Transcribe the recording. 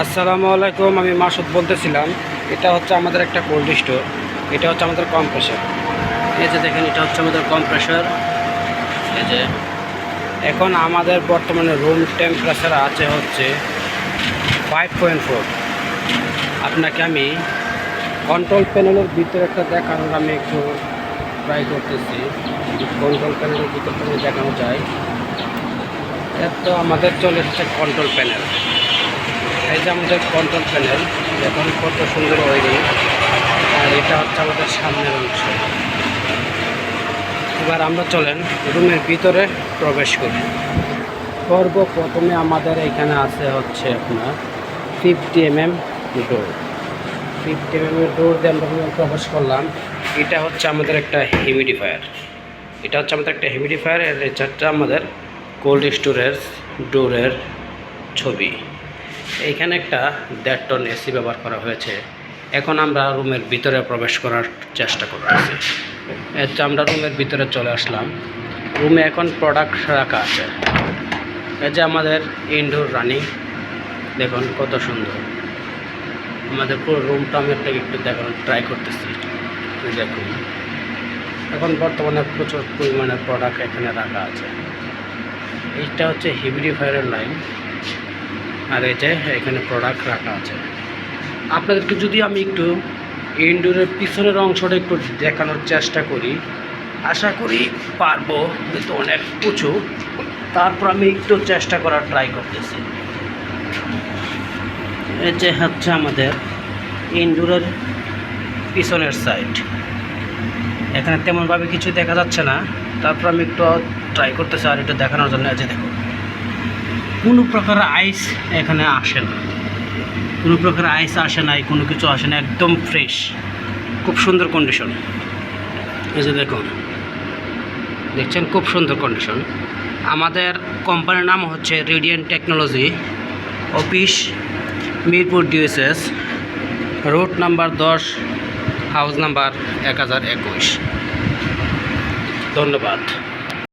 আসসালামু আলাইকুম। আমি মাসুদ বলতেছিলাম। এটা হচ্ছে আমাদের একটা কোল্ড স্টোর। এটা হচ্ছে আমাদের কম্প্রেসার। এই যে দেখেন, এটা হচ্ছে আমাদের কম্প্রেসার। এই যে এখন আমাদের বর্তমানে রুম টেম্পারেচার আছে হচ্ছে 5.4। আপনাকে আমি কন্ট্রোল প্যানেলের ভিতরে একটা দেখানোর আমি একটু ট্রাই করতেছি। কন্ট্রোল প্যানেলের ভিতরটা আমি দেখানো যায়। এর তো আমাদের চলে এসেছে কন্ট্রোল প্যানেল। এই যে আমাদের কন্ট্রোল প্যানেল, দেখুন কত সুন্দর ওয়েরিং। আর এটা হচ্ছে আমাদের সামনের অংশ। এবার আমরা চলেন রুমের ভিতরে প্রবেশ করি। সর্বপ্রথমে আমাদের এখানে আছে হচ্ছে আপনার 50 mm ডোর। 50 mm ডোর দিয়ে আমরা রুমে প্রবেশ করলাম। এটা হচ্ছে আমাদের একটা হিউমিডিফায়ার। এর চারটা আমাদের কোল্ড স্টোরেজ ডোরের ছবি। এইখানে একটা 1.5 টন এসি ব্যবহার করা হয়েছে। এখন আমরা রুমের ভিতরে প্রবেশ করার চেষ্টা করতেছি। তো আমরা রুমের ভিতরে চলে আসলাম। রুমে এখন প্রোডাক্ট রাখা আছে। এই যে আমাদের ইনডোর রানিং, দেখুন কত সুন্দর। আমাদের পুরো রুমটা আমি আপনাকে একটু দেখানোর ট্রাই করতেছি। দেখুন এখন বর্তমানে প্রচুর পরিমাণে প্রোডাক্ট এখানে রাখা আছে। এইটা হচ্ছে হিউমিডিফায়ারের লাইন। আর এই যে এখানে প্রোডাক্ট রাখা আছে। আপনাদেরকে যদি আমি একটু ইনডোরের পিছনের অংশটা একটু দেখানোর চেষ্টা করি, আশা করি পারবো, কিন্তু অনেক উঁচু। তারপর আমি একটু চেষ্টা করার ট্রাই করতেছি। এই যে হচ্ছে আমাদের ইনডোরের পিছনের সাইড। এখানে তেমনভাবে কিছু দেখা যাচ্ছে না। তারপর আমি একটু ট্রাই করতেছি আর একটু দেখানোর জন্য। এই যে দেখুন, কোনো প্রকার আইস এখানে আসে না, কোনো কিছু আসে না, একদম ফ্রেশ, খুব সুন্দর কন্ডিশন। এই যে দেখুন, দেখছেন খুব সুন্দর কন্ডিশন। আমাদের কোম্পানির নাম হচ্ছে radiant technology, office Mirpur DSS, road number 10, house number 1021। ধন্যবাদ।